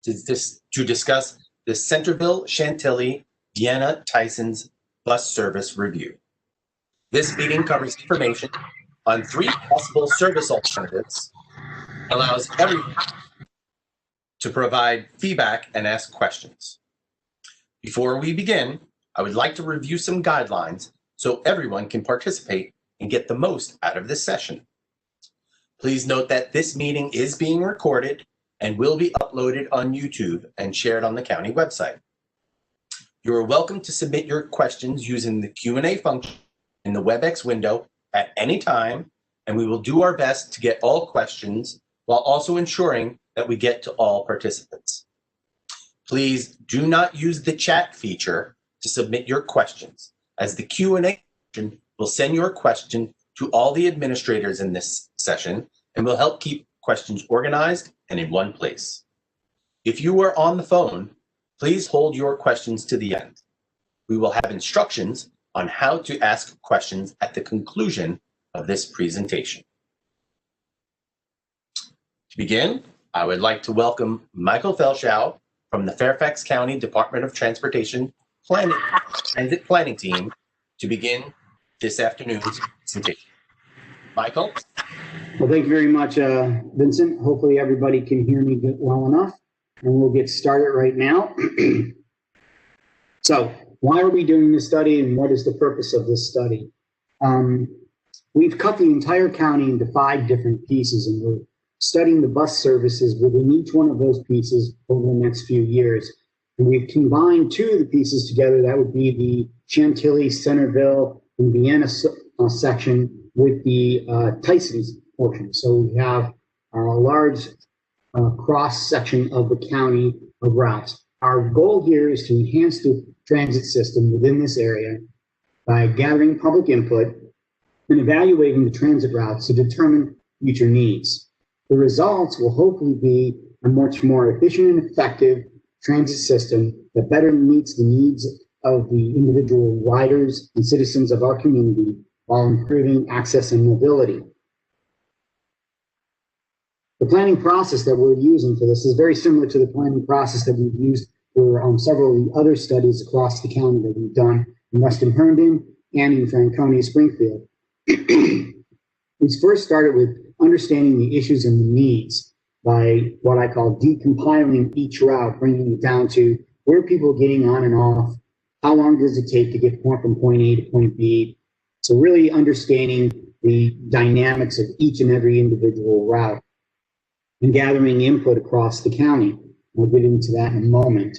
to discuss the Centerville, Chantilly, Vienna, Tysons bus service review. This meeting covers information on 3 possible service alternatives, allows everyone to provide feedback and ask questions. Before we begin, I would like to review some guidelines so everyone can participate and get the most out of this session. Please note that this meeting is being recorded and will be uploaded on YouTube and shared on the county website. You are welcome to submit your questions using the Q&A function in the WebEx window at any time, and we will do our best to get all questions while also ensuring that we get to all participants. Please do not use the chat feature to submit your questions, as the Q&A function will send your question to all the administrators in this session and will help keep questions organized and in one place. If you are on the phone, please hold your questions to the end. We will have instructions on how to ask questions at the conclusion of this presentation. To begin, I would like to welcome Michael Felschow from the Fairfax County Department of Transportation Transit Planning Team to begin this afternoon's presentation. Michael? Well, thank you very much, Vincent. Hopefully everybody can hear me well enough, and we'll get started right now. So, why are we doing this study, and what is the purpose of this study? We've cut the entire county into 5 different pieces, and we're studying the bus services within each one of those pieces over the next few years. And we've combined 2 of the pieces together. That would be the Chantilly, Centerville, and Vienna section with the Tysons portion. So we have a large cross section of the county of routes. Our goal here is to enhance the transit system within this area by gathering public input and evaluating the transit routes to determine future needs. The results will hopefully be a much more efficient and effective transit system that better meets the needs of the individual riders and citizens of our community while improving access and mobility. The planning process that we're using for this is very similar to the planning process that we've used for several of the other studies across the county that we've done in Western Herndon and in Franconia, Springfield. We first started with understanding the issues and the needs by what I call decompiling each route, bringing it down to where are people getting on and off, how long does it take to get from point A to point B. So really understanding the dynamics of each and every individual route and gathering input across the county. We'll get into that in a moment.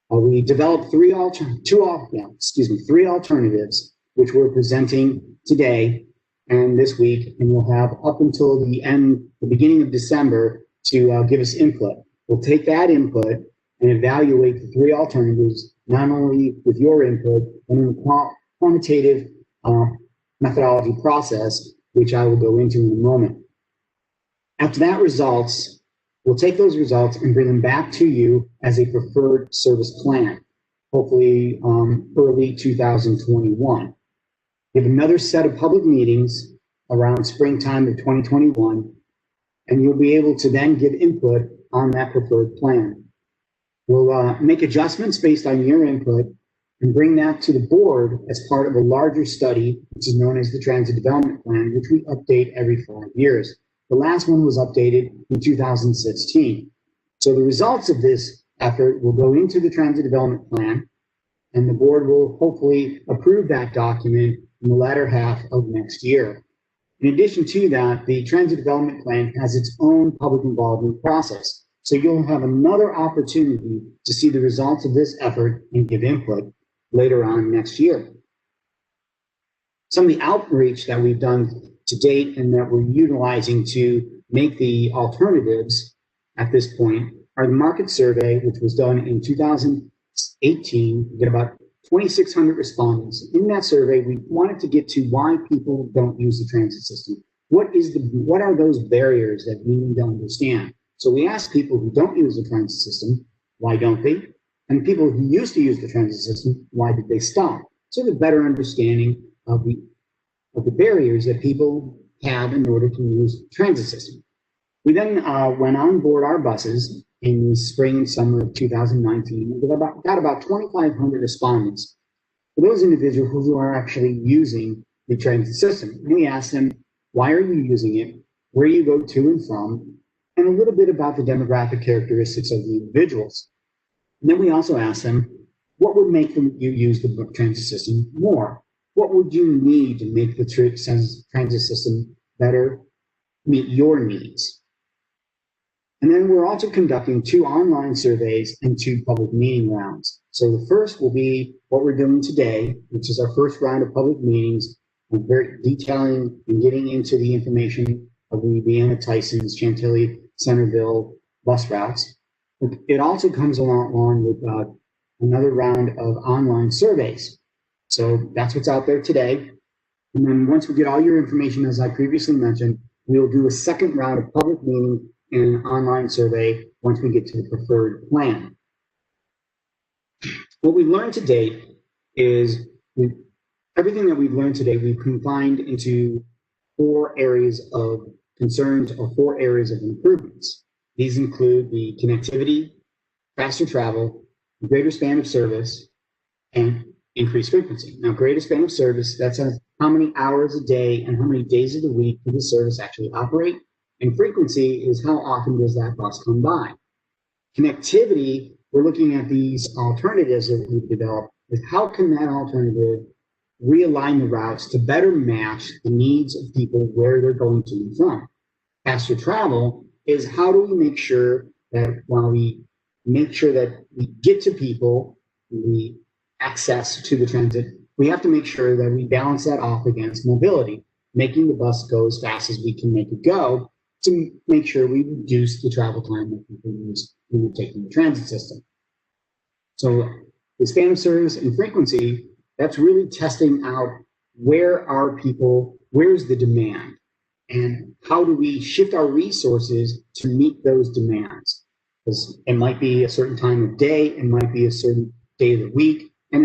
We developed 3 alternatives, which we're presenting today and this week, and we'll have up until the beginning of December to give us input. We'll take that input and evaluate the 3 alternatives, not only with your input, but in a quantitative methodology process, which I will go into in a moment. After that results, we'll take those results and bring them back to you as a preferred service plan, hopefully early 2021. We have another set of public meetings around springtime of 2021, and you'll be able to then give input on that preferred plan. We'll make adjustments based on your input and bring that to the board as part of a larger study, which is known as the Transit Development Plan, which we update every 5 years. The last one was updated in 2016. So the results of this effort will go into the Transit Development Plan, and the board will hopefully approve that document in the latter half of next year. In addition to that, the Transit Development Plan has its own public involvement process. So you'll have another opportunity to see the results of this effort and give input later on next year. Some of the outreach that we've done to date and that we're utilizing to make the alternatives at this point are the market survey, which was done in 2018. We get about 2,600 respondents. In that survey, we wanted to get to why people don't use the transit system. What are those barriers that we need to understand? So we asked people who don't use the transit system, why don't they? And people who used to use the transit system, why did they stop? So the better understanding of the barriers that people have in order to use the transit system. We then went on board our buses in the spring and summer of 2019. We got about 2,500 respondents. For those individuals who are actually using the transit system, we asked them, why are you using it? Where you go to and from, and a little bit about the demographic characteristics of the individuals. And then we also asked them, what would make you use the transit system more? What would you need to make the transit system better meet your needs? And then we're also conducting 2 online surveys and 2 public meeting rounds. So the first will be what we're doing today, which is our first round of public meetings, and very detailing and getting into the information of the Vienna, Tysons, Chantilly, Centerville bus routes. It also comes along with another round of online surveys. So that's what's out there today. And then once we get all your information, as I previously mentioned, we'll do a second round of public meeting and an online survey once we get to the preferred plan. What we've learned to date is everything that we've learned today, we've confined into 4 areas of concerns or 4 areas of improvements. These include the connectivity, faster travel, greater span of service, and increased frequency. Now, greater span of service, that's how many hours a day and how many days of the week does the service actually operate. And frequency is how often does that bus come by. Connectivity, we're looking at these alternatives that we've developed, is how can that alternative realign the routes to better match the needs of people where they're going to and from. Faster travel is how do we make sure that while we make sure that we get to people, the access to the transit, we have to make sure that we balance that off against mobility, making the bus go as fast as we can make it go to make sure we reduce the travel time that people use when we're taking the transit system. So the span of service and frequency, that's really testing out where are people, where's the demand, and how do we shift our resources to meet those demands? Because it might be a certain time of day, it might be a certain day of the week, and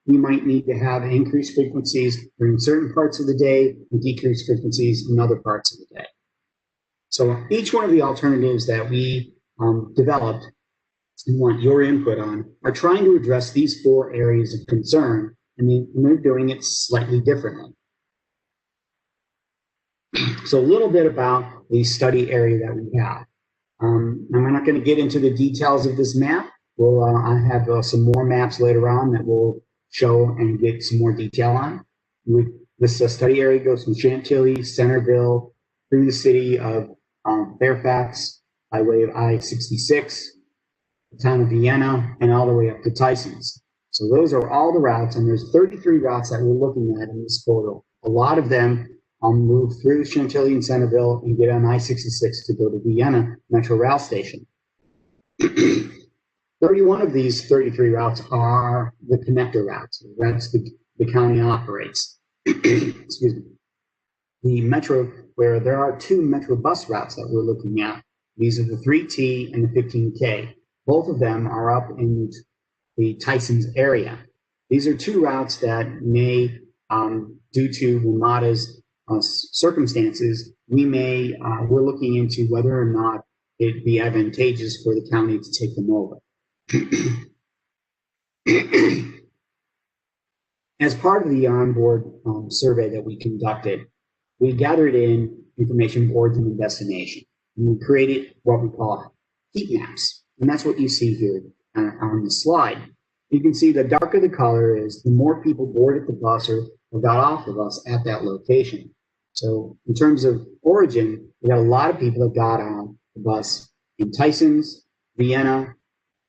we might need to have increased frequencies during certain parts of the day and decreased frequencies in other parts of the day. So each one of the alternatives that we developed and want your input on are trying to address these 4 areas of concern, and they're doing it slightly differently. So a little bit about the study area that we have. I'm not going to get into the details of this map. I have some more maps later on that we'll show and get some more detail on. This study area goes from Chantilly, Centerville, through the city of Fairfax, by way of I-66, the town of Vienna, and all the way up to Tysons. So those are all the routes, and there's 33 routes that we're looking at in this photo. A lot of them move through Chantilly and Centerville and get on I-66 to go to Vienna Metro Rail Station. 31 of these 33 routes are the connector routes. That's the county operates. Excuse me. The metro, where there are 2 metro bus routes that we're looking at. These are the 3T and the 15K. Both of them are up in the Tysons area. These are 2 routes that may, due to WMATA's circumstances, we're looking into whether or not it'd be advantageous for the county to take them over. As part of the onboard survey that we conducted, we gathered in information boards and destination, and we created what we call heat maps, and that's what you see here on the slide. You can see the darker the color is, the more people boarded the bus or got off the bus at that location. So in terms of origin, we got a lot of people that got on the bus in Tysons, Vienna,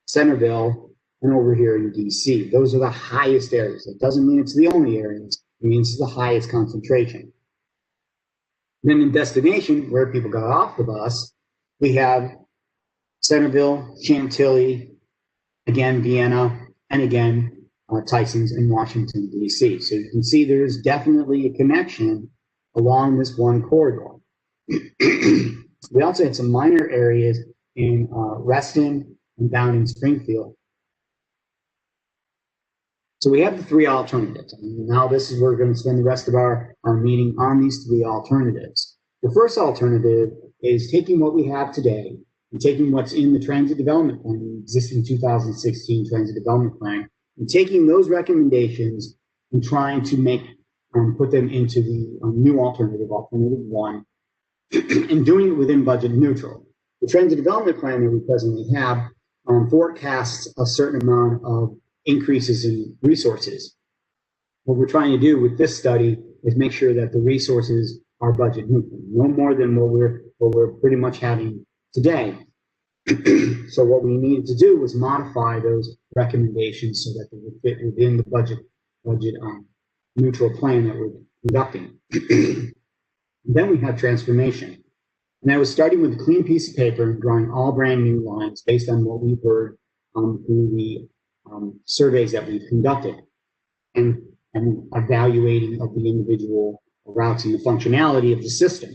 Centerville, and over here in DC. Those are the highest areas. It doesn't mean it's the only areas. It means it's the highest concentration. Then in destination, where people got off the bus, we have Centerville, Chantilly, again, Vienna, and again, Tysons in Washington, DC. So you can see there's definitely a connection along this one corridor. We also had some minor areas in Reston and down in Springfield. So we have the 3 alternatives. And now this is where we're going to spend the rest of our meeting on these 3 alternatives. The first alternative is taking what we have today and taking what's in the Transit Development Plan, the existing 2016 Transit Development Plan, and taking those recommendations and trying to put them into the new alternative 1, and doing it within budget neutral. The Transit Development Plan that we presently have forecasts a certain amount of increases in resources. What we're trying to do with this study is make sure that the resources are budget neutral, no more than what we're pretty much having today. So what we needed to do was modify those recommendations so that they would fit within the budget neutral plan that we're conducting. Then we have transformation. And that was starting with a clean piece of paper and drawing all brand new lines based on what we've heard through the surveys that we've conducted, and evaluating of the individual routes and the functionality of the system.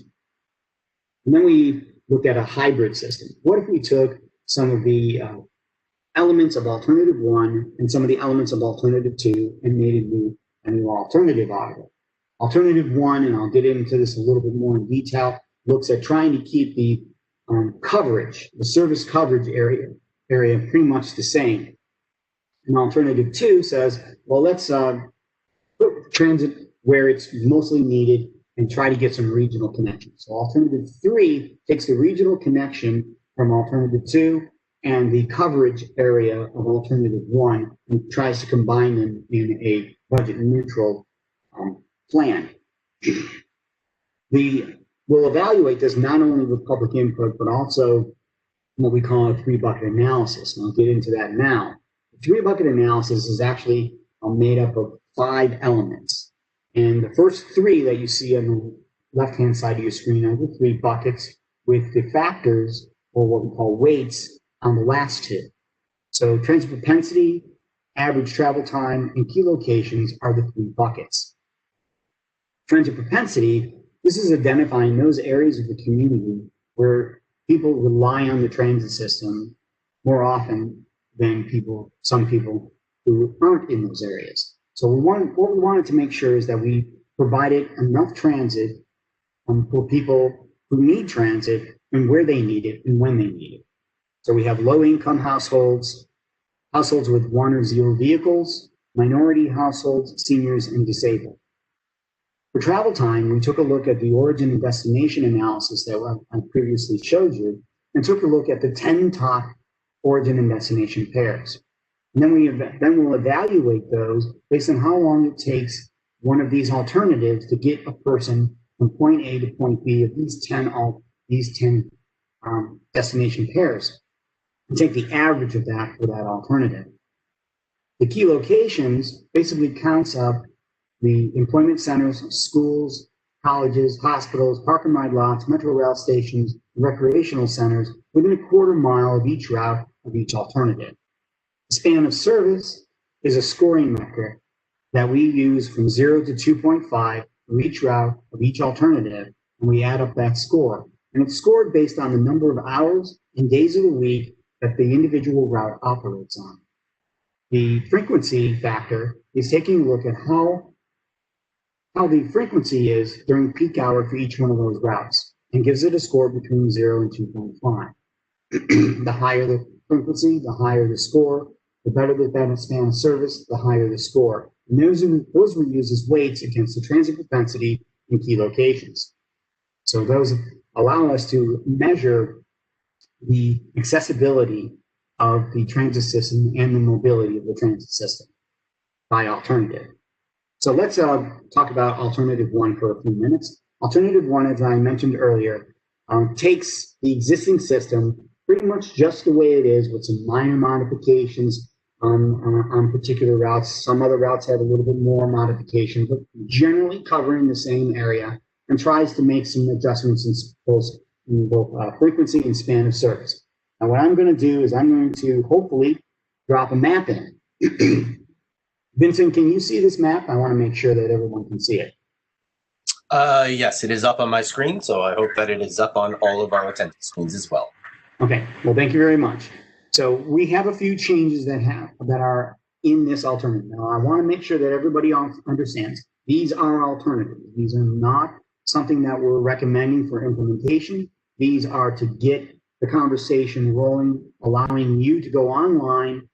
And then we looked at a hybrid system. What if we took some of the elements of alternative 1 and some of the elements of alternative 2 and made a new alternative out of it? Alternative 1, and I'll get into this a little bit more in detail, looks at trying to keep the coverage, the service coverage area pretty much the same. And alternative 2 says, well, let's put transit where it's mostly needed and try to get some regional connections. So alternative 3 takes the regional connection from alternative 2 and the coverage area of alternative 1 and tries to combine them in a budget neutral plan. We'll evaluate this not only with public input, but also what we call a 3-bucket analysis. And I'll get into that now. The 3-bucket analysis is actually made up of 5 elements. And the first 3 that you see on the left-hand side of your screen are the 3 buckets with the factors, or what we call weights, on the last 2. So transit propensity, average travel time, and key locations are the 3 buckets. Transit propensity, this is identifying those areas of the community where people rely on the transit system more often than some people who aren't in those areas. So what we wanted to make sure is that we provided enough transit for people who need transit and where they need it and when they need it. So we have low-income households, households with 1 or 0 vehicles, minority households, seniors, and disabled. For travel time, we took a look at the origin and destination analysis that I previously showed you, and took a look at the 10 top origin and destination pairs. And then we'll evaluate those based on how long it takes one of these alternatives to get a person from point A to point B of these 10 destination pairs, and take the average of that for that alternative. The key locations basically counts up the employment centers, schools, colleges, hospitals, park and ride lots, metro rail stations, recreational centers within a quarter mile of each route of each alternative. The span of service is a scoring metric that we use from 0 to 2.5 for each route of each alternative, and we add up that score. And it's scored based on the number of hours and days of the week that the individual route operates on. The frequency factor is taking a look at how the frequency is during peak hour for each one of those routes, and gives it a score between 0 and 2.5. The higher the frequency, the higher the score. The better the span of service, the higher the score. And those were used as weights against the transit propensity and key locations. So those allow us to measure the accessibility of the transit system and the mobility of the transit system by alternative. So let's talk about alternative 1 for a few minutes. Alternative 1, as I mentioned earlier, takes the existing system pretty much just the way it is with some minor modifications on particular routes. Some other routes have a little bit more modification, but generally covering the same area, and tries to make some adjustments in both frequency and span of service. Now what I'm going to do is I'm going to hopefully drop a map in. Vincent, can you see this map? I want to make sure that everyone can see it. Yes, it is up on my screen, so I hope that it is up on all of our attendee screens as well. Okay, well, thank you very much. So we have a few changes that are in this alternative. Now, I want to make sure that everybody understands these are alternatives. These are not something that we're recommending for implementation. These are to get the conversation rolling, allowing you to go online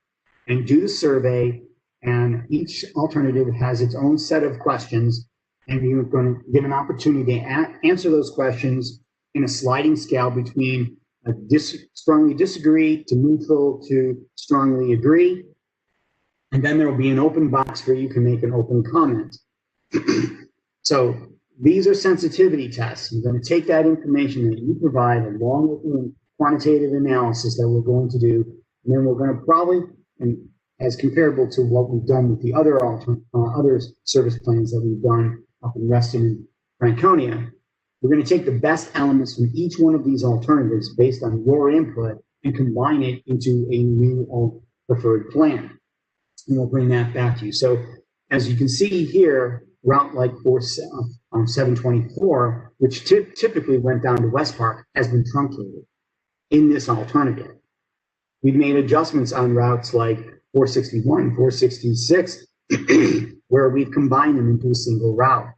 and do the survey. And each alternative has its own set of questions, and you're going to give an opportunity to answer those questions in a sliding scale between strongly disagree to neutral to strongly agree. And then there will be an open box where you can make an open comment. So these are sensitivity tests. You're going to take that information that you provide along with the quantitative analysis that we're going to do, and then we're going to probably, and as comparable to what we've done with the other service plans that we've done up in Reston and Franconia, we're going to take the best elements from each one of these alternatives based on your input and combine it into a new preferred plan. And we'll bring that back to you. So as you can see here, route like 724, which typically went down to West Park, has been truncated in this alternative. We've made adjustments on routes like 461, 466, where we've combined them into a single route.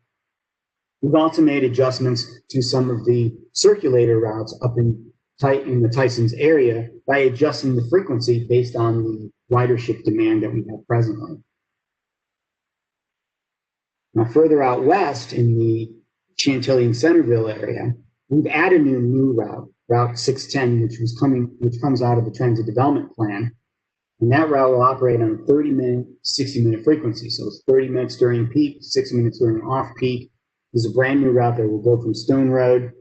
We've also made adjustments to some of the circulator routes up in the Tysons area by adjusting the frequency based on the ridership demand that we have presently. Now, further out west in the Chantilly and Centerville area, we've added a new route, Route 610, which comes out of the Transit Development Plan. And that route will operate on a 30-minute, 60-minute frequency. So it's 30 minutes during peak, 60 minutes during off-peak. This is a brand new route that will go from Stone Road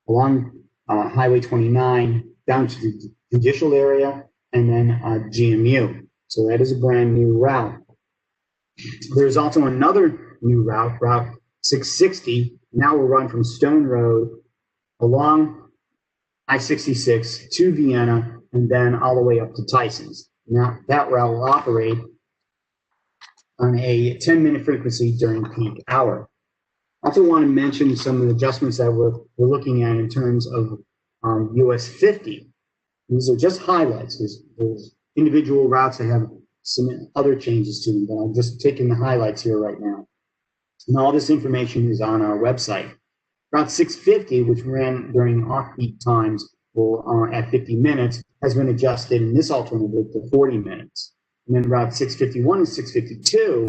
along Highway 29 down to the judicial area and then GMU. So that is a brand new route. There's also another new route, Route 660. Now will run from Stone Road along I-66 to Vienna and then all the way up to Tysons. Now that route will operate on a 10-minute frequency during peak hour. I also want to mention some of the adjustments that we're looking at in terms of US 50. These are just highlights. There's individual routes that have some other changes to them, but I'm just taking the highlights here right now. And all this information is on our website. Route 650, which ran during off-peak times or at 50 minutes, has been adjusted in this alternative to 40 minutes. And then Route 651 and 652,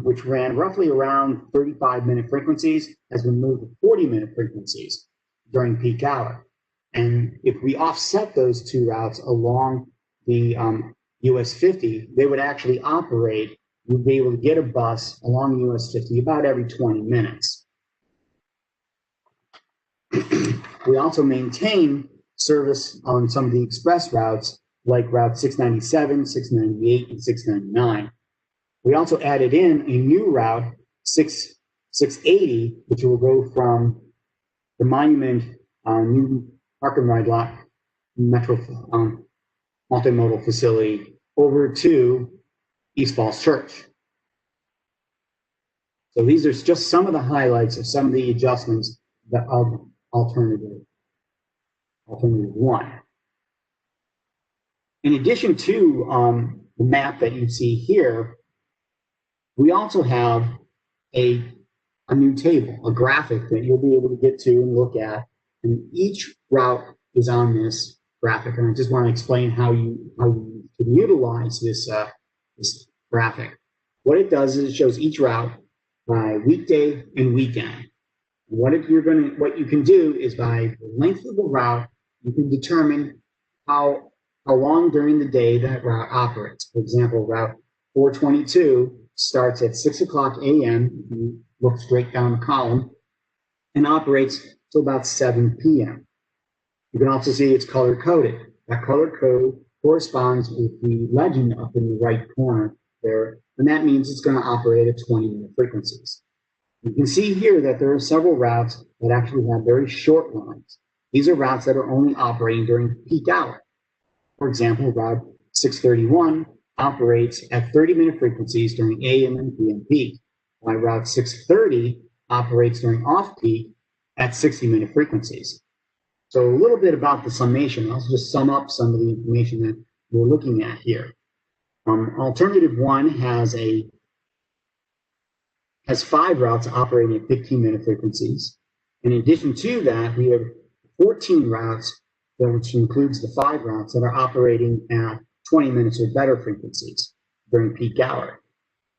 which ran roughly around 35-minute frequencies, has been moved to 40-minute frequencies during peak hour. And if we offset those two routes along the US 50, they would actually operate, you'd be able to get a bus along US 50 about every 20 minutes. We also maintain service on some of the express routes like Route 697, 698, and 699. We also added in a new route, 680, which will go from the Monument new Park and Ride Lot Metro multimodal facility over to East Falls Church. So these are just some of the highlights of some of the adjustments of alternative one. In addition to the map that you see here, we also have a new table, a graphic that you'll be able to get to and look at. And each route is on this graphic. And I just want to explain how you can utilize this graphic. What it does is it shows each route by weekday and weekend. What you can do is by the length of the route, you can determine how long during the day that route operates. For example, Route 422 starts at 6 o'clock a.m. You look straight down the column and operates till about 7 p.m. You can also see it's color coded. That color code corresponds with the legend up in the right corner there, and that means it's going to operate at 20-minute frequencies. You can see here that there are several routes that actually have very short lines. These are routes that are only operating during peak hour. For example, Route 631 operates at 30-minute frequencies during AM and PM peak, while Route 630 operates during off-peak at 60-minute frequencies. So a little bit about the summation. I'll just sum up some of the information that we're looking at here. Alternative one has 5 routes operating at 15-minute frequencies. In addition to that, we have 14 routes which includes the 5 routes that are operating at 20 minutes or better frequencies during peak hour.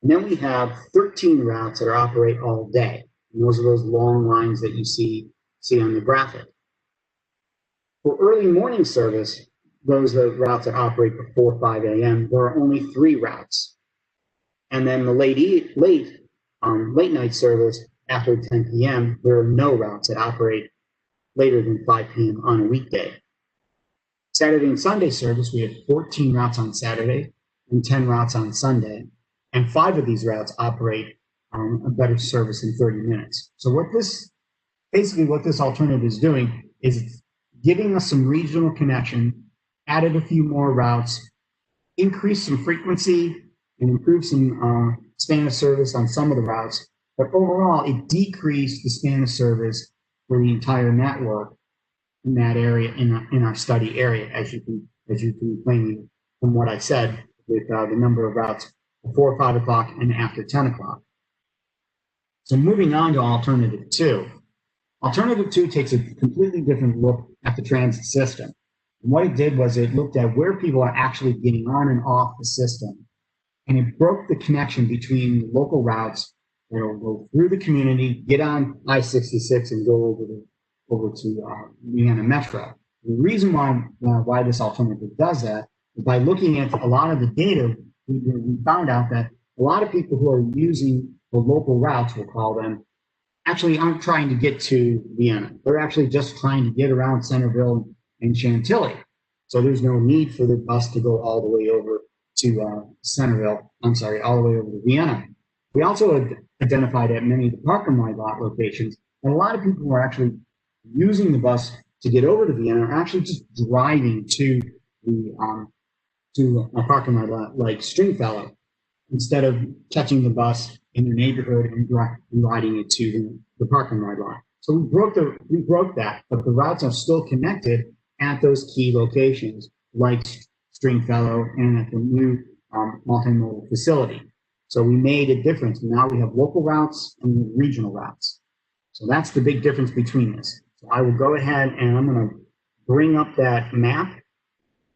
And then we have 13 routes that operate all day. And those are those long lines that you see on the graphic. For early morning service, those are routes that operate before 5 a.m. There are only 3 routes. And then the late night service after 10 p.m., there are no routes that operate later than 5 p.m. on a weekday. Saturday and Sunday service, we have 14 routes on Saturday and 10 routes on Sunday. And 5 of these routes operate a better service in 30 minutes. So what this alternative is doing is giving us some regional connection, added a few more routes, increased some frequency, and improved some span of service on some of the routes. But overall, it decreased the span of service for the entire network in that area, in our study area, as you can plainly from what I said, with the number of routes before 5 o'clock and after 10 o'clock. So moving on to alternative 2. Alternative 2 takes a completely different look at the transit system. And what it did was it looked at where people are actually getting on and off the system. And it broke the connection between the local routes that will go through the community, get on I-66 and go over to Vienna Metro. The reason why this alternative does that is by looking at a lot of the data, we found out that a lot of people who are using the local routes, we'll call them, actually aren't trying to get to Vienna. They're actually just trying to get around Centerville and Chantilly. So there's no need for the bus to go all the way over to Centerville, all the way over to Vienna. We also identified at many of the park and ride lot locations that a lot of people who are actually using the bus to get over to Vienna are actually just driving to a park and ride lot like Stringfellow instead of catching the bus in their neighborhood and riding it to the park and ride lot. So we broke that, but the routes are still connected at those key locations like Stringfellow and at the new multimodal facility. So we made a difference. Now we have local routes and regional routes. So that's the big difference between this. So I will go ahead and I'm going to bring up that map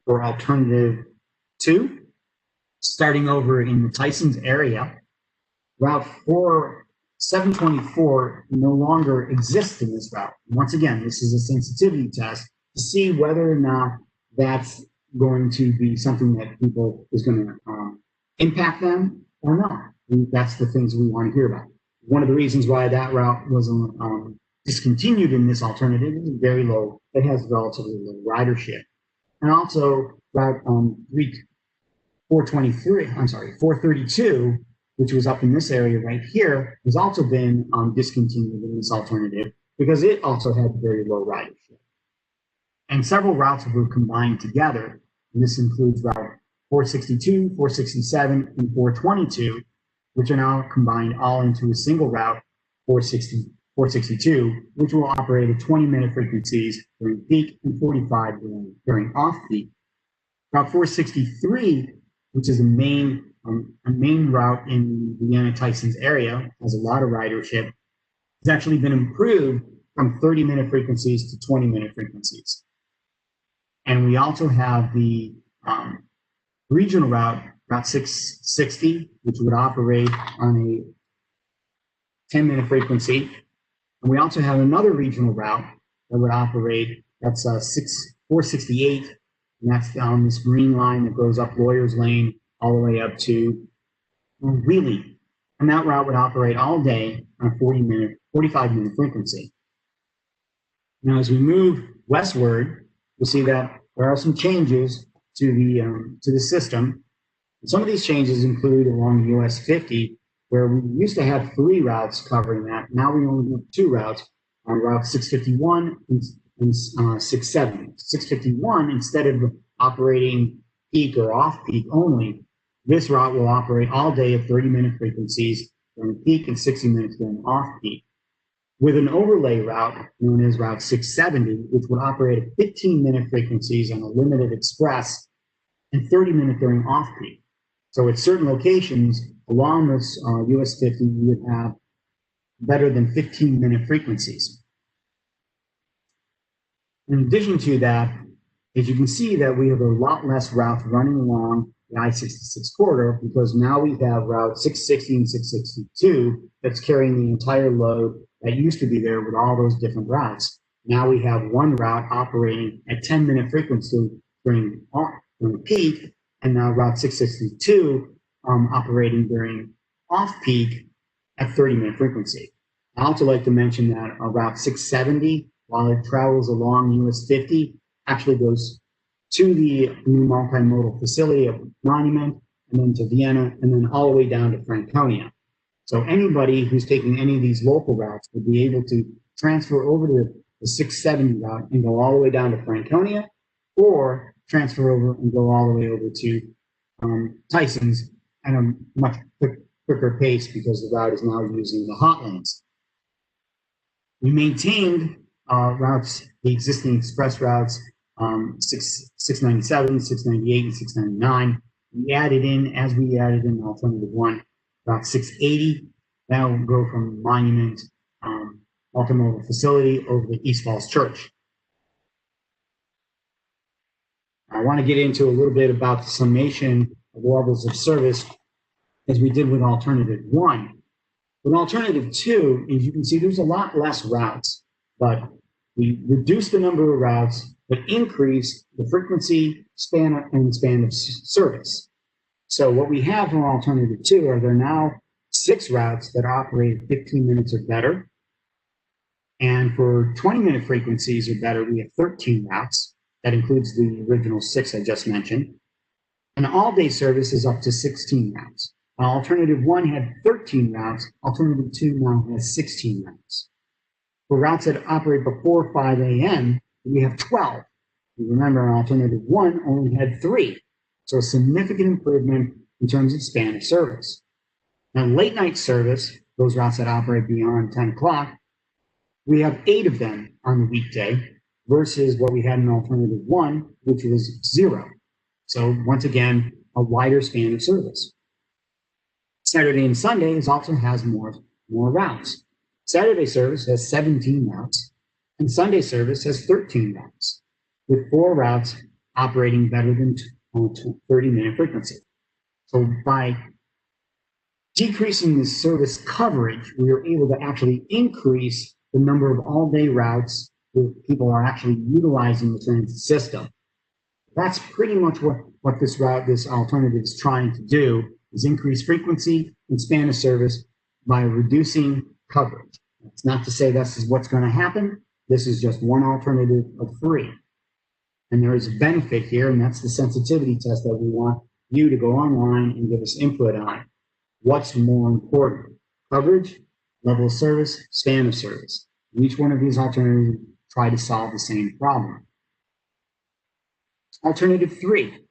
for alternative 2, starting over in the Tysons area. Route 724 no longer exists in this route. Once again, this is a sensitivity test to see whether or not that's going to be something that people is going to impact them or not. And that's the things we want to hear about. One of the reasons why that route was discontinued in this alternative is very low. It has relatively low ridership. And also route 432, which was up in this area right here, has also been discontinued in this alternative because it also had very low ridership. And several routes were combined together. And this includes route 462, 467, and 422, which are now combined all into a single route, 462, which will operate at 20-minute frequencies during peak and 45 during off-peak. Route 463, which is a main route in the Vienna Tysons area, has a lot of ridership, has actually been improved from 30-minute frequencies to 20-minute frequencies. And we also have the regional route, Route 660, which would operate on a 10-minute frequency. And we also have another regional route that would operate, that's 468, and that's down this green line that goes up Lawyers Lane all the way up to Wheelie. And that route would operate all day on a 45-minute frequency. Now, as we move westward, we'll see that there are some changes to the system. And some of these changes include along US 50, where we used to have 3 routes covering that. Now we only have 2 routes on Route 651 and 670. 651, instead of operating peak or off-peak only, this route will operate all day at 30-minute frequencies during peak and 60 minutes during off-peak, with an overlay route known as Route 670, which would operate at 15-minute frequencies on a limited express and 30-minute during off-peak. So at certain locations along this US 50, you would have better than 15-minute frequencies. In addition to that, As you can see that we have a lot less routes running along the I-66 corridor because now we have Route 660 and 662 that's carrying the entire load that used to be there with all those different routes. Now we have one route operating at 10-minute frequency during peak, and now Route 662 operating during off-peak at 30-minute frequency. I also like to mention that Route 670, while it travels along US 50, actually goes to the new multimodal facility of Monument, and then to Vienna, and then all the way down to Franconia. So anybody who's taking any of these local routes would be able to transfer over to the 670 route and go all the way down to Franconia, or transfer over and go all the way over to Tysons at a much quicker pace because the route is now using the hot lanes. We maintained routes, the existing express routes, 697, 698, and 699. We added in alternative one, Route 680. That will go from Monument multimodal facility over to East Falls Church. I want to get into a little bit about the summation of levels of service as we did with alternative one. With alternative two, as you can see, there's a lot less routes, but we reduced the number of routes, but increased the frequency, span of service. So what we have for alternative two are there now 6 routes that operate 15 minutes or better. And for 20-minute frequencies or better, we have 13 routes. That includes the original 6 I just mentioned. And all-day service is up to 16 routes. Alternative one had 13 routes. Alternative two now has 16 routes. For routes that operate before 5 a.m., we have 12. You remember, alternative one only had 3. So a significant improvement in terms of span of service. Now, late night service, those routes that operate beyond 10 o'clock, we have 8 of them on the weekday versus what we had in alternative one, which was 0. So once again, a wider span of service. Saturday and Sundays also has more routes. Saturday service has 17 routes, and Sunday service has 13 routes, with 4 routes operating better than 30-minute frequency. So by decreasing the service coverage, we are able to actually increase the number of all-day routes where people are actually utilizing the transit system. That's pretty much what this alternative is trying to do, is increase frequency and span of service by reducing coverage. It's not to say this is what's going to happen. This is just one alternative of 3. And there is a benefit here, and that's the sensitivity test that we want you to go online and give us input on. What's more important? Coverage, level of service, span of service. And each one of these alternatives try to solve the same problem. Alternative 3.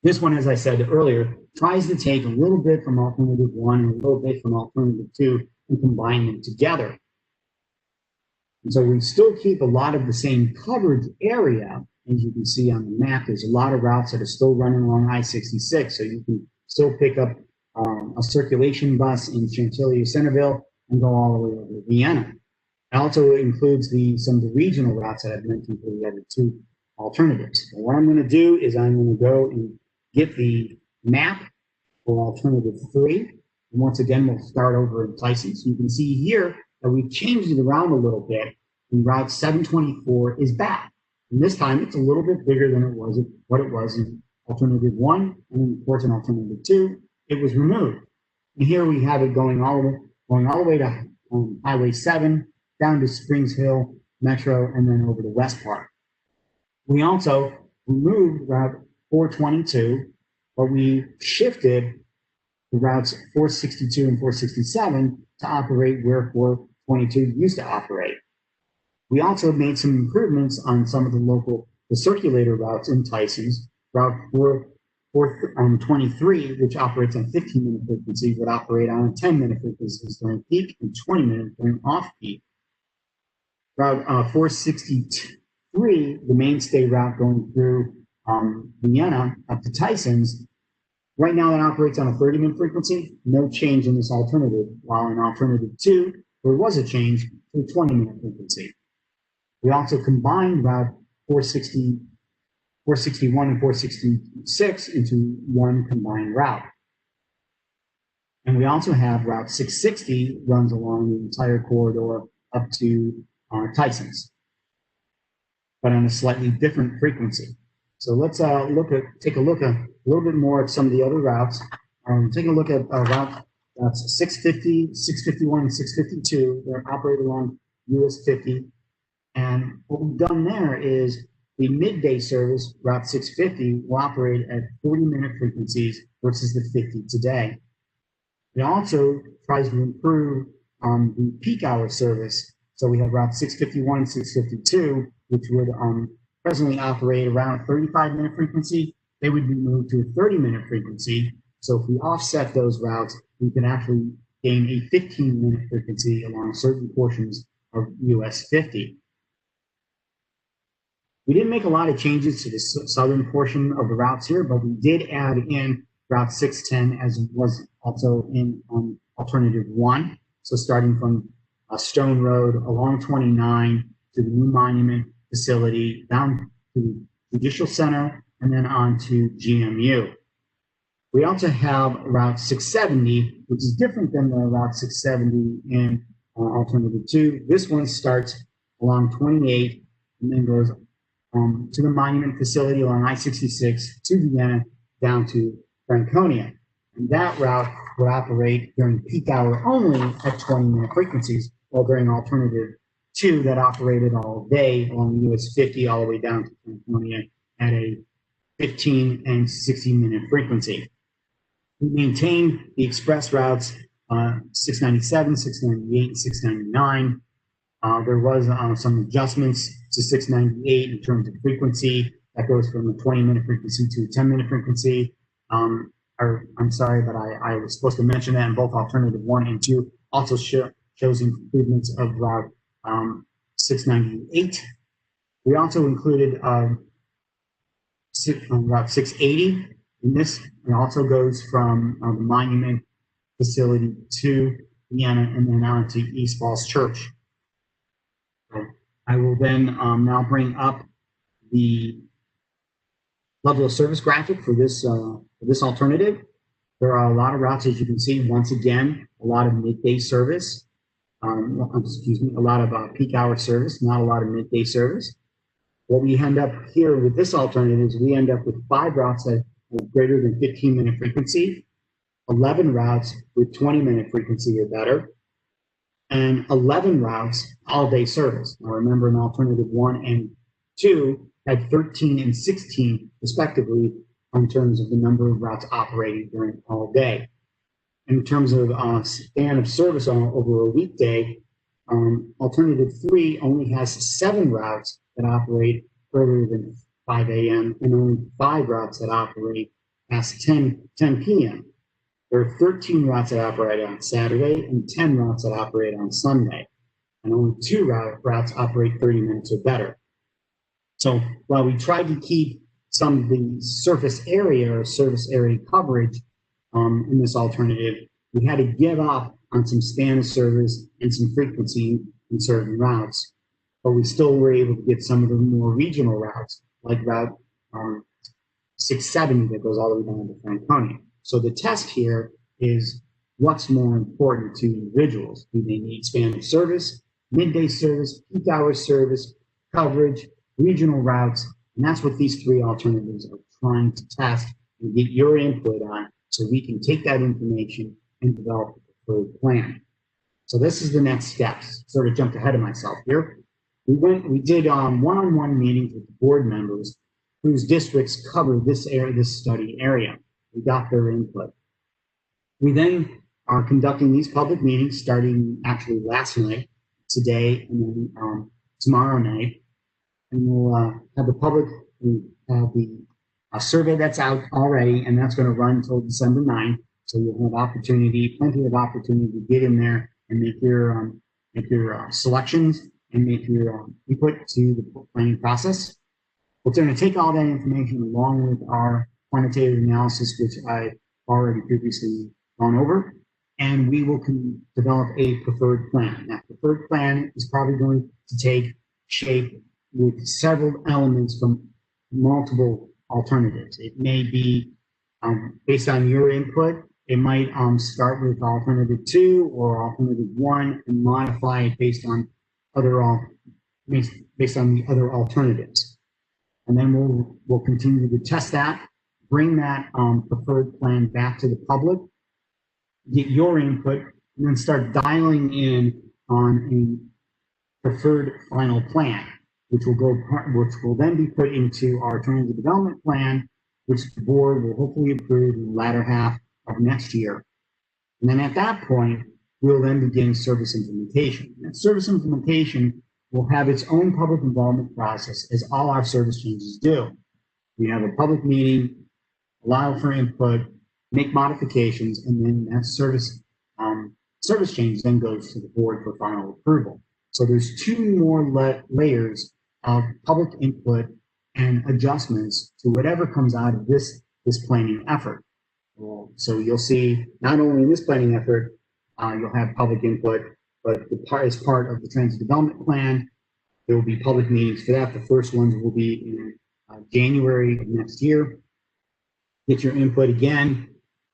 This one, as I said earlier, tries to take a little bit from alternative 1 and a little bit from alternative 2 and combine them together. And so we still keep a lot of the same coverage area. As you can see on the map, there's a lot of routes that are still running along I-66, so you can still pick up a circulation bus in Chantilly or Centerville and go all the way over to Vienna. It also includes some of the regional routes that I've mentioned for the other 2 alternatives. So what I'm going to do is I'm going to go and get the map for alternative 3. And once again, we'll start over in Tyson. You can see here that we've changed it around a little bit, and Route 724 is back. And this time, it's a little bit bigger than what it was in alternative 1, and of course in alternative 2, it was removed. And here we have it going all the way to Highway 7, down to Springs Hill Metro, and then over to West Park. We also removed Route 422, but we shifted the routes 462 and 467 to operate where 422 used to operate. We also made some improvements on some of the circulator routes in Tyson's. Route 423, which operates on 15-minute frequency, would operate on 10-minute frequencies during peak and 20-minute during off-peak. Route 463, the mainstay route going through Vienna up to Tyson's, right now it operates on a 30-minute frequency, no change in this alternative, while in alternative 2, there was a change to a 20-minute frequency. We also combined Route 463 461 and 466 into one combined route. And we also have Route 660 runs along the entire corridor up to Tysons, but on a slightly different frequency. So let's take a look a little bit more at some of the other routes. Take a look at routes 650, 651, and 652. They're operated along US 50. And what we've done there is the midday service, Route 650, will operate at 40-minute frequencies versus the 50 today. It also tries to improve the peak hour service. So we have Route 651 and 652, which would presently operate around a 35-minute frequency. They would be moved to a 30-minute frequency. So if we offset those routes, we can actually gain a 15-minute frequency along certain portions of US 50. We didn't make a lot of changes to the southern portion of the routes here, but we did add in Route 610 as was also in Alternative 1. So starting from Stone Road along 29 to the new monument facility, down to the Judicial Center, and then on to GMU. We also have Route 670, which is different than the Route 670 in Alternative 2. This one starts along 28 and then goes to the monument facility along I-66 to Vienna down to Franconia. And that route would operate during peak hour only at 20-minute frequencies, while during Alternative 2 that operated all day along US 50 all the way down to Franconia at a 15 and 60-minute frequency. We maintained the express routes 697, 698, and 699. There was some adjustments to 698 in terms of frequency. That goes from a 20-minute frequency to a 10-minute frequency. I'm sorry, but I was supposed to mention that in both Alternative 1 and 2. Also shows improvements of Route 698. We also included Route 680. And this also goes from the monument facility to Vienna and then on to East Falls Church. So I will then now bring up the level of service graphic for this alternative. There are a lot of routes, as you can see. Once again, a lot of midday service. A lot of peak hour service, not a lot of midday service. What we end up here with this alternative is we end up with 5 routes that have greater than 15-minute frequency, 11 routes with 20-minute frequency or better, and 11 routes all-day service. Now remember, in Alternative 1 and 2 had 13 and 16 respectively in terms of the number of routes operating during all day. In terms of span of service over a weekday, Alternative 3 only has 7 routes that operate earlier than 5 a.m. and only 5 routes that operate past 10 p.m. There are 13 routes that operate on Saturday and 10 routes that operate on Sunday. And only 2 routes operate 30 minutes or better. So while we tried to keep some of the surface area or service area coverage in this alternative, we had to give up on some span of service and some frequency in certain routes. But we still were able to get some of the more regional routes, like Route 670 that goes all the way down to Franconia. So the test here is what's more important to individuals. Do they need span of service, midday service, peak hour service, coverage, regional routes? And that's what these 3 alternatives are trying to test and get your input on, so we can take that information and develop a preferred plan. So this is the next steps. Sort of jumped ahead of myself here. We did one-on-one meetings with the board members whose districts cover this study area. We got their input. We then are conducting these public meetings starting actually last night, today, and then tomorrow night. And we'll have the public, we have the survey that's out already, and that's going to run until December 9th. So you'll have plenty of opportunity to get in there and make your selections and make your input to the planning process. We're going to take all that information along with our quantitative analysis, which I've already previously gone over, and we will develop a preferred plan. That preferred plan is probably going to take shape with several elements from multiple alternatives. It may be based on your input. It might start with alternative 2 or alternative 1 and modify it based on based on the other alternatives. And then we'll continue to test that, bring that preferred plan back to the public, get your input, and then start dialing in on a preferred final plan, which will then be put into our alternative development plan, which the board will hopefully approve in the latter half of next year. And then at that point, we'll then begin service implementation. And service implementation will have its own public involvement process, as all our service changes do. We have a public meeting, allow for input, make modifications, and then that service change then goes to the board for final approval. So there's 2 more layers of public input and adjustments to whatever comes out of this planning effort. So you'll see not only in this planning effort, you'll have public input, but as part of the transit development plan, there will be public meetings for that. The first ones will be in January of next year. Get your input again,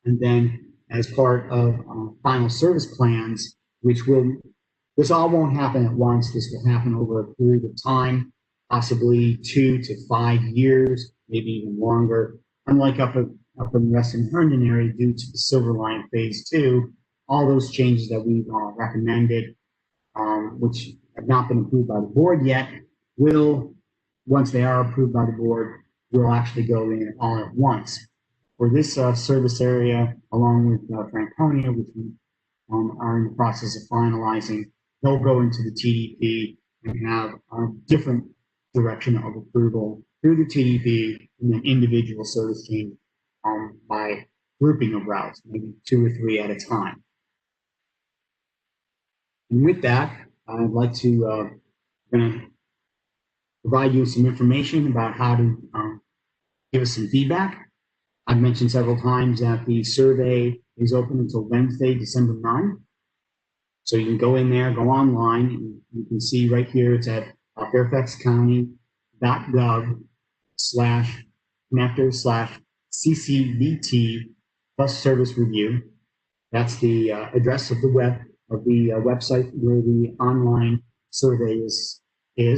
and then as part of final service plans, this all won't happen at once. This will happen over a period of time, possibly 2 to 5 years, maybe even longer. Unlike up in the Western Herndon area, due to the Silver Line Phase 2, all those changes that we've recommended, which have not been approved by the board yet, will, once they are approved by the board, will actually go in all at once. For this service area, along with Franconia, which we are in the process of finalizing, they'll go into the TDP and have a different direction of approval through the TDP and then individual service change by grouping of routes, maybe 2 or 3 at a time. And with that, I'd like to provide you some information about how to give us some feedback. I've mentioned several times that the survey is open until Wednesday, December 9th. So you can go in there, go online, and you can see right here, it's at fairfaxcounty.gov/connector/CCVT bus service review. That's the address of the website where the online survey is. You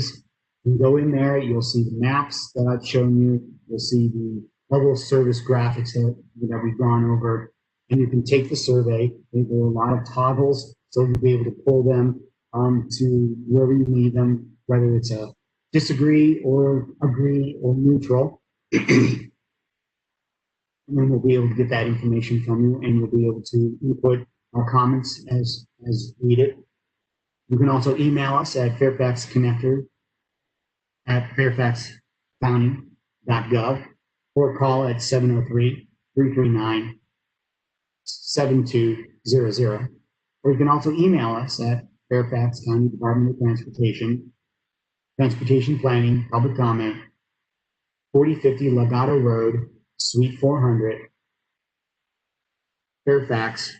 can go in there, you'll see the maps that I've shown you, you'll see the level of service graphics that we've gone over, and you can take the survey. There are a lot of toggles, so you'll be able to pull them to wherever you need them, whether it's a disagree or agree or neutral. And then we'll be able to get that information from you, and you'll be able to input our comments as needed. You can also email us at Fairfax Connector at fairfaxcounty.gov or call at 703-339-7200. Or you can also email us at Fairfax County Department of Transportation Planning, Public Comment, 4050 Legato Road, Suite 400, Fairfax,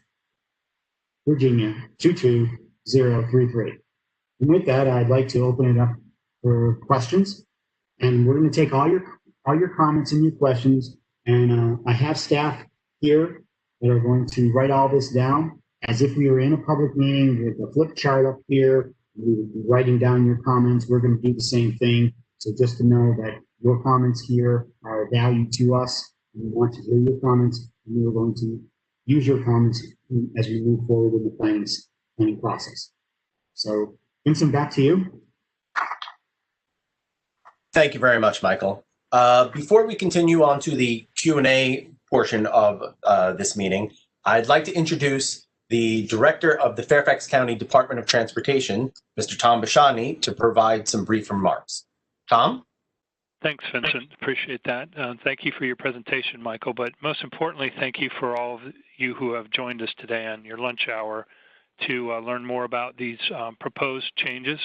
Virginia 22033. And with that, I'd like to open it up for questions. And we're going to take all your comments and your questions. And I have staff here that are going to write all this down as if we were in a public meeting with a flip chart up here. We would be writing down your comments. We're going to do the same thing. So just to know that your comments here are of value to us. We want to hear your comments, and we're going to use your comments as we move forward in the planning process. So, Vincent, back to you. Thank you very much, Michael. Before we continue on to the Q&A portion of this meeting, I'd like to introduce the Director of the Fairfax County Department of Transportation, Mr. Tom Bashani, to provide some brief remarks. Tom? Thanks, Vincent. Appreciate that. Thank you for your presentation, Michael. But most importantly, thank you for all of you who have joined us today on your lunch hour to learn more about these proposed changes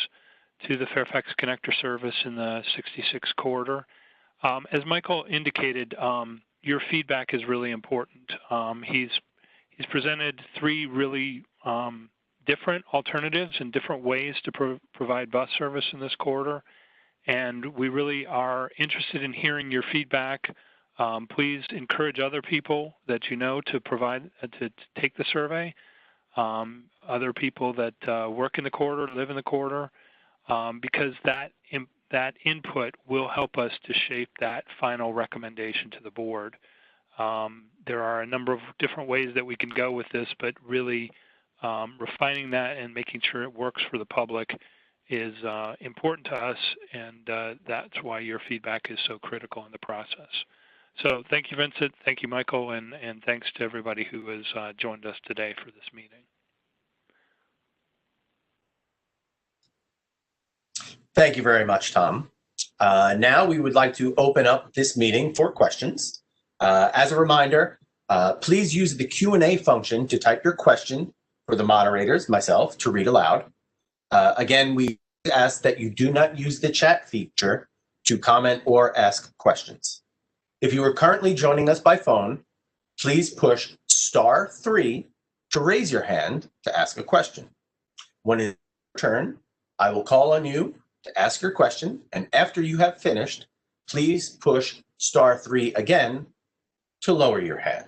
to the Fairfax Connector service in the 66 corridor. As Michael indicated, your feedback is really important. He's presented 3 really different alternatives and different ways to provide bus service in this corridor. and we really are interested in hearing your feedback. Please encourage other people that you know to provide, to take the survey, other people that work in the corridor, live in the corridor, because that input will help us to shape that final recommendation to the board. There are a number of different ways that we can go with this, but really refining that and making sure it works for the public is important to us, and that's why your feedback is so critical in the process. So thank you, Vincent. Thank you, Michael, and thanks to everybody who has joined us today for this meeting. Thank you very much, Tom. Now we would like to open up this meeting for questions. As a reminder, please use the Q&A function to type your question for the moderators, myself, to read aloud. Again, we ask that you do not use the chat feature to comment or ask questions. If you are currently joining us by phone, please push *3 to raise your hand to ask a question. When it's your turn, I will call on you to ask your question, and after you have finished, please push *3 again to lower your hand.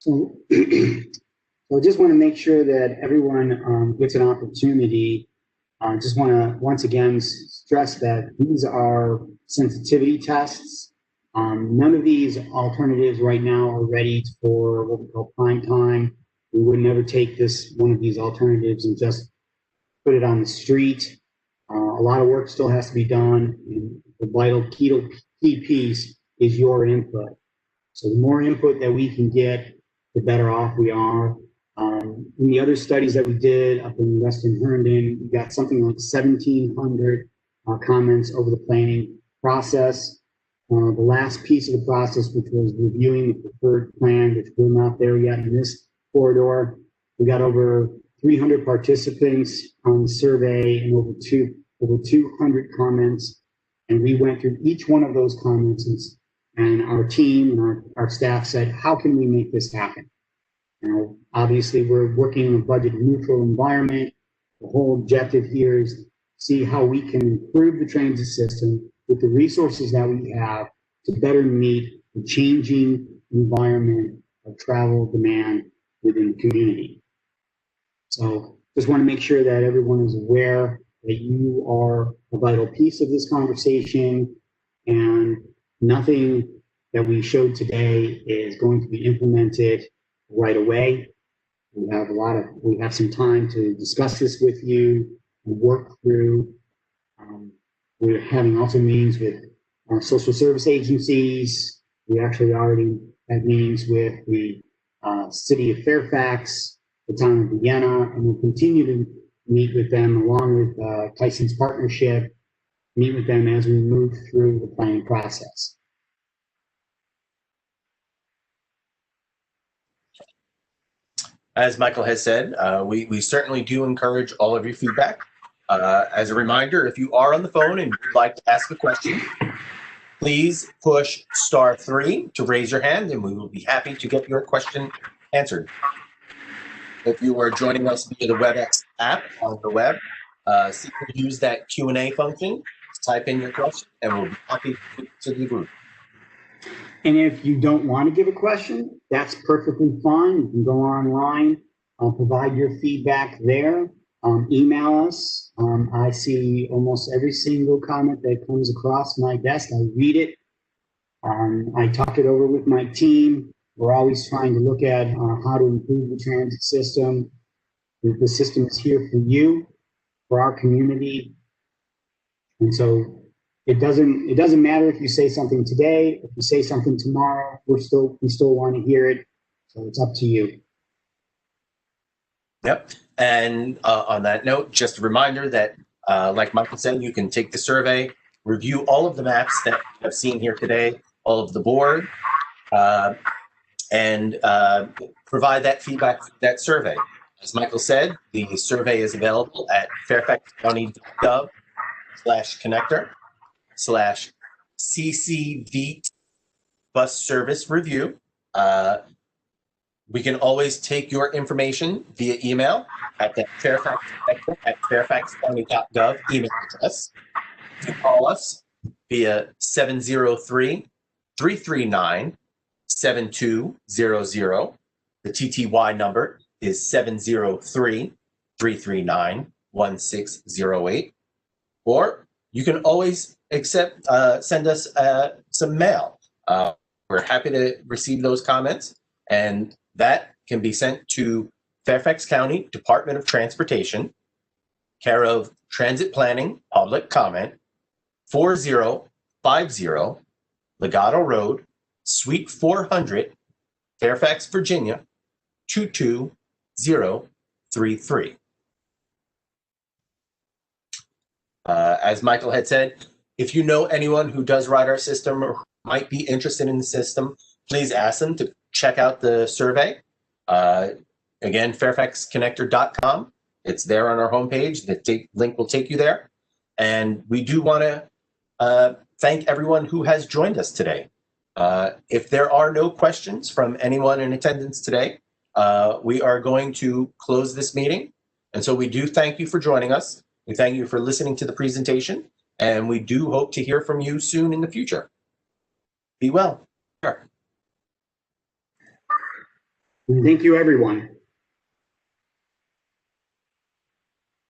So, so I just want to make sure that everyone gets an opportunity. I just want to once again stress that these are sensitivity tests. None of these alternatives right now are ready for what we call prime time. We would never take one of these alternatives and just put it on the street. A lot of work still has to be done. And the vital key piece is your input. So the more input that we can get, the better off we are. In the other studies that we did up in Western Herndon, we got something like 1,700 comments over the planning process. The last piece of the process, which was reviewing the preferred plan, which we're not there yet in this corridor, we got over 300 participants on the survey and over 200 comments. And we went through each one of those comments, and our team and our staff said, how can we make this happen? Obviously, we're working in a budget neutral environment. The whole objective here is to see how we can improve the transit system with the resources that we have to better meet the changing environment of travel demand within the community. So just want to make sure that everyone is aware that you are a vital piece of this conversation, and nothing that we showed today is going to be implemented right away. We have some time to discuss this with you and work through. We're having also meetings with social service agencies. We actually already had meetings with the city of Fairfax, the town of Vienna, and we'll continue to meet with them along with Tyson's partnership, meet with them as we move through the planning process. As Michael has said, we certainly do encourage all of your feedback. As a reminder, if you are on the phone and you'd like to ask a question, please push *3 to raise your hand, and we will be happy to get your question answered. If you are joining us via the WebEx app on the web, simply use that Q&A function, type in your question, and we'll be happy to the group. And if you don't want to give a question, that's perfectly fine. You can go online, provide your feedback there, email us. I see almost every single comment that comes across my desk. I read it. I talk it over with my team. We're always trying to look at how to improve the transit system. The system is here for you, for our community. And so it doesn't matter if you say something today, if you say something tomorrow, we still want to hear it. So it's up to you. Yep. And on that note, just a reminder that, like Michael said, you can take the survey, review all of the maps that you have seen here today, all of the board, and provide that feedback for that survey. As Michael said, the survey is available at fairfaxcounty.gov/connector/CCV bus service review. We can always take your information via email at the Fairfax Connector at fairfaxcounty.gov email address. You can call us via 703-339-7200. The TTY number is 703-339-1608. Or you can always send us some mail. We're happy to receive those comments, and that can be sent to Fairfax County Department of Transportation, care of Transit Planning Public Comment, 4050 Legato Road, Suite 400, Fairfax, Virginia, 22033. As Michael had said, if you know anyone who does ride our system or might be interested in the system, please ask them to check out the survey. Again, fairfaxconnector.com. It's there on our homepage. The link will take you there. And we do want to thank everyone who has joined us today. If there are no questions from anyone in attendance today, we are going to close this meeting. And so we do thank you for joining us. We thank you for listening to the presentation, and we do hope to hear from you soon in the future. Be well. Thank you, everyone.